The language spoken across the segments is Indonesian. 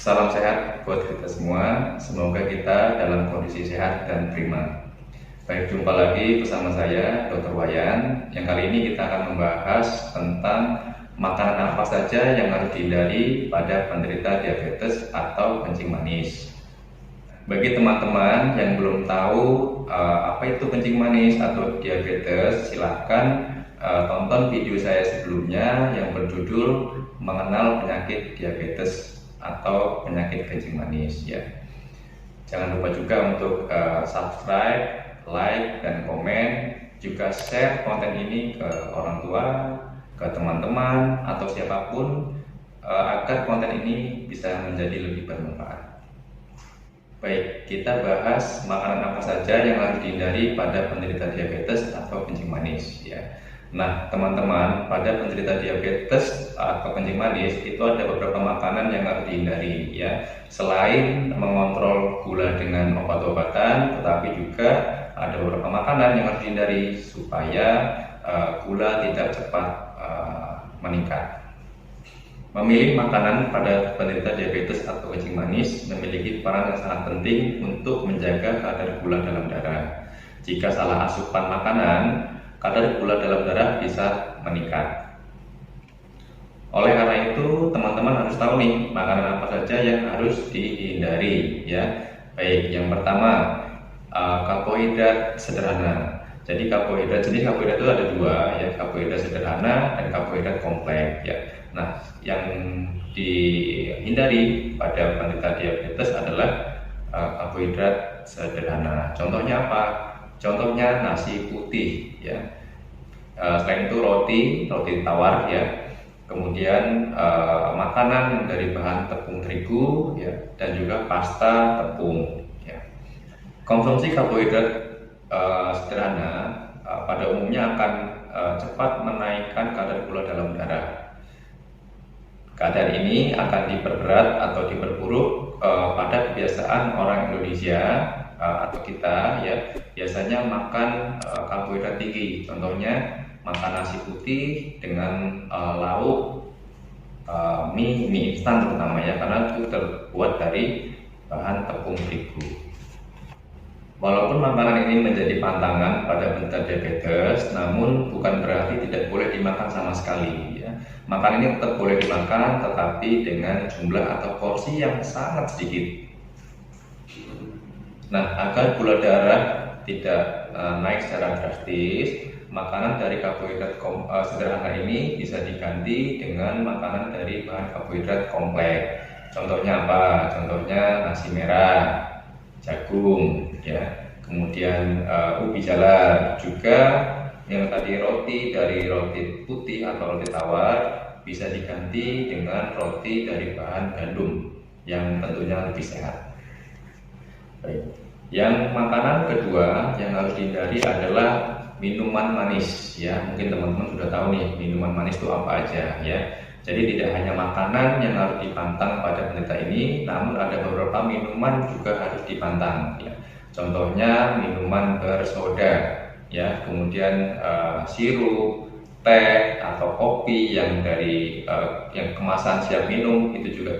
Salam sehat buat kita semua. Semoga kita dalam kondisi sehat dan prima. Baik, jumpa lagi bersama saya, Dr. Wayan. Yang kali ini kita akan membahas tentang makanan apa saja yang harus dihindari pada penderita diabetes atau kencing manis. Bagi teman-teman yang belum tahu apa itu kencing manis atau diabetes, silahkan tonton video saya sebelumnya yang berjudul Mengenal Penyakit Diabetes atau penyakit kencing manis ya. Jangan lupa juga untuk subscribe, like, dan komen. Juga share konten ini ke orang tua, ke teman-teman, atau siapapun agar konten ini bisa menjadi lebih bermanfaat. Baik, kita bahas makanan apa saja yang harus dihindari pada penderita diabetes atau kencing manis ya. Nah, teman-teman, pada penderita diabetes atau kencing manis itu ada beberapa makanan yang harus dihindari ya. Selain mengontrol gula dengan obat-obatan, tetapi juga ada beberapa makanan yang harus dihindari supaya gula tidak cepat meningkat. Memilih makanan pada penderita diabetes atau kencing manis memiliki peran yang sangat penting untuk menjaga kadar gula dalam darah. Jika salah asupan makanan, kadar gula dalam darah bisa meningkat. Oleh karena itu, teman-teman harus tahu nih makanan apa saja yang harus dihindari ya. Baik, yang pertama karbohidrat sederhana. Jadi jenis karbohidrat itu ada dua ya, karbohidrat sederhana dan karbohidrat kompleks ya. Nah, yang dihindari pada penderita diabetes adalah karbohidrat sederhana. Contohnya apa? Contohnya nasi putih ya. Selain itu roti tawar ya. Kemudian makanan dari bahan tepung terigu ya, dan juga pasta tepung ya. Konsumsi karbohidrat sederhana pada umumnya akan cepat menaikkan kadar gula dalam darah. Kadar ini akan diperberat atau diperburuk pada kebiasaan orang Indonesia atau kita ya, biasanya makan karbohidrat tinggi. Contohnya makan nasi putih dengan lauk mie instan terutama ya, karena itu terbuat dari bahan tepung terigu. Walaupun makanan ini menjadi pantangan pada penderita diabetes, namun bukan berarti tidak boleh dimakan sama sekali ya. Makanan ini tetap boleh dimakan, tetapi dengan jumlah atau porsi yang sangat sedikit. Nah, agar gula darah tidak naik secara drastis, makanan dari karbohidrat sederhana ini bisa diganti dengan makanan dari bahan karbohidrat kompleks. Contohnya apa? Contohnya nasi merah, jagung, ya. Kemudian ubi jalar, juga yang tadi dari roti putih atau roti tawar bisa diganti dengan roti dari bahan gandum yang tentunya lebih sehat. Baik. Yang makanan kedua yang harus dihindari adalah minuman manis ya. Mungkin teman-teman sudah tahu nih minuman manis itu apa aja ya. Jadi tidak hanya makanan yang harus dipantang pada penderita ini, namun ada beberapa minuman juga harus dipantang ya. Contohnya minuman bersoda ya, kemudian sirup, teh atau kopi yang dari yang kemasan siap minum itu juga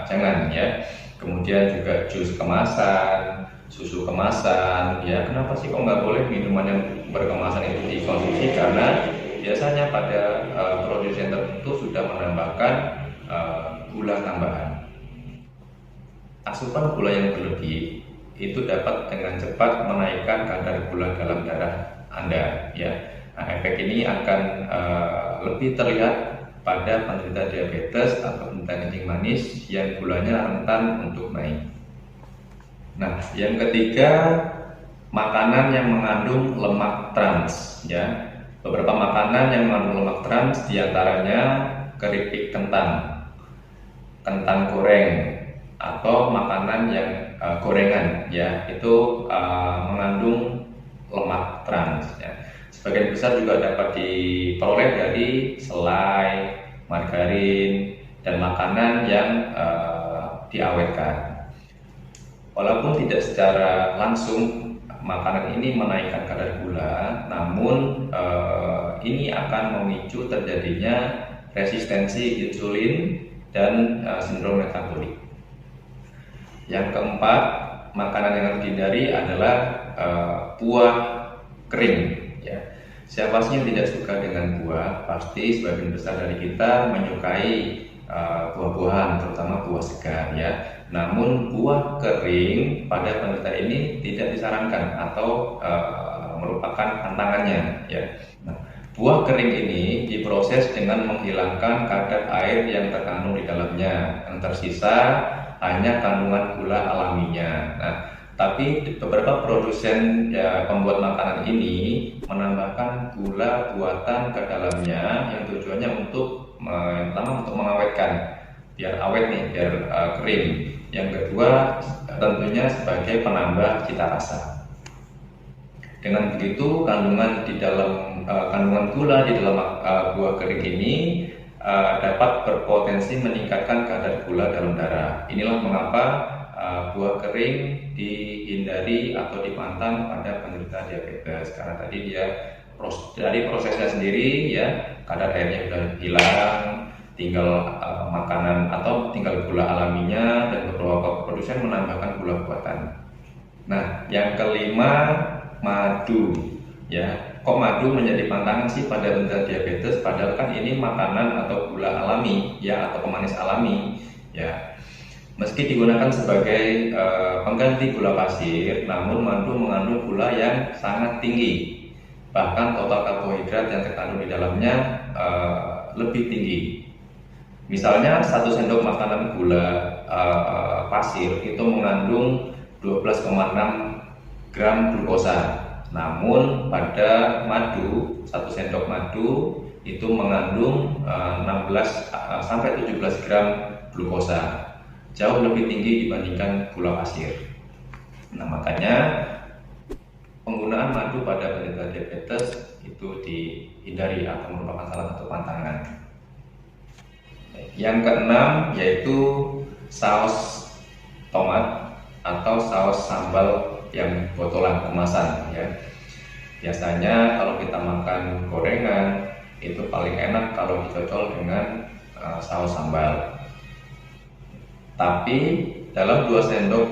jangan ya. Kemudian juga jus kemasan, susu kemasan ya. Kenapa sih kok nggak boleh minuman yang berkemasan itu dikonsumsi? Karena biasanya pada produsen tertentu sudah menambahkan gula tambahan. Asupan gula yang berlebih itu dapat dengan cepat menaikkan kadar gula dalam darah Anda ya. Nah, efek ini akan lebih terlihat pada penderita diabetes atau penderita kencing manis yang gulanya rentan untuk naik. Nah, yang ketiga, makanan yang mengandung lemak trans ya. Beberapa makanan yang mengandung lemak trans diantaranya keripik kentang goreng, atau makanan yang gorengan ya, itu mengandung lemak trans ya. Sebagian besar juga dapat diperoleh dari selai, margarin, dan makanan yang diawetkan. Walaupun tidak secara langsung makanan ini menaikkan kadar gula, namun ini akan memicu terjadinya resistensi insulin dan sindrom metabolik. Yang keempat, makanan yang harus dihindari adalah buah kering. Ya. Siapa sih yang tidak suka dengan buah? Pasti sebagian besar dari kita menyukai buah-buahan, terutama buah segar ya. Namun buah kering pada penelitian ini tidak disarankan atau merupakan pantangannya ya. Nah, buah kering ini diproses dengan menghilangkan kadar air yang terkandung di dalamnya. Yang tersisa hanya kandungan gula alaminya. Nah, tapi beberapa produsen ya, pembuat makanan ini menambahkan gula buatan ke dalamnya yang tujuannya untuk yang pertama untuk mengawetkan biar awet nih, biar kering. Yang kedua tentunya sebagai penambah cita rasa. Dengan begitu kandungan gula di dalam buah kering ini dapat berpotensi meningkatkan kadar gula dalam darah. Inilah mengapa buah kering dihindari atau dipantang pada penderita diabetes, karena tadi dia dari prosesnya sendiri ya kadar airnya sudah hilang, tinggal makanan atau tinggal gula alaminya, dan beberapa produsen menambahkan gula buatan. Nah, yang kelima, madu ya. Kok madu menjadi pantangan sih pada penderita diabetes, padahal kan ini makanan atau gula alami ya, atau pemanis alami ya. Meski digunakan sebagai pengganti gula pasir, namun madu mengandung gula yang sangat tinggi. Bahkan total karbohidrat yang terkandung di dalamnya lebih tinggi. Misalnya 1 sendok makanan gula pasir itu mengandung 12,6 gram glukosa. Namun pada madu, 1 sendok madu itu mengandung 16 sampai 17 gram glukosa. Jauh lebih tinggi dibandingkan gula pasir. Nah, makanya penggunaan madu pada penderita diabetes itu dihindari atau merupakan salah satu pantangan. Yang keenam yaitu saus tomat atau saus sambal yang botolan kemasan ya. Biasanya kalau kita makan gorengan itu paling enak kalau dicocol dengan saus sambal. Tapi dalam 2 sendok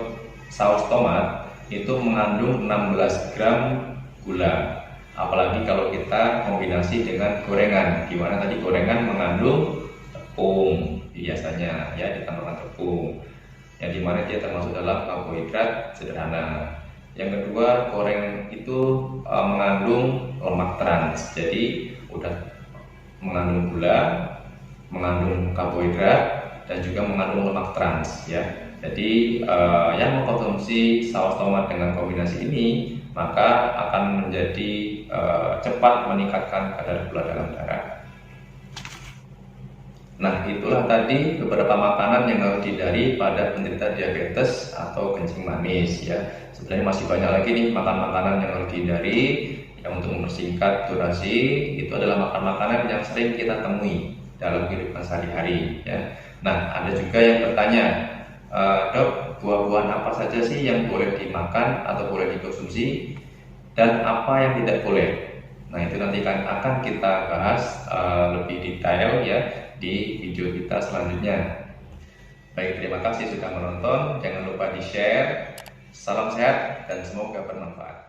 saus tomat itu mengandung 16 gram gula. Apalagi kalau kita kombinasi dengan gorengan, di mana tadi gorengan mengandung tepung biasanya ya, ditambahkan tepung, yang dimana dia termasuk dalam karbohidrat sederhana. Yang kedua, goreng itu mengandung lemak trans, jadi udah mengandung gula, mengandung karbohidrat, dan juga mengandung lemak trans ya. Jadi yang mengkonsumsi saus tomat dengan kombinasi ini maka akan menjadi cepat meningkatkan kadar gula dalam darah. Nah, itulah tadi beberapa makanan yang harus dihindari pada penderita diabetes atau kencing manis ya. Sebenarnya masih banyak lagi nih makanan-makanan yang harus dihindari. Yang untuk mempersingkat durasi, itu adalah makanan-makanan yang sering kita temui dalam kehidupan sehari-hari ya. Nah, ada juga yang bertanya, dok, buah-buahan apa saja sih yang boleh dimakan atau boleh dikonsumsi dan apa yang tidak boleh? Nah, itu nanti akan kita bahas lebih detail ya di video kita selanjutnya. Baik, terima kasih sudah menonton. Jangan lupa di-share. Salam sehat dan semoga bermanfaat.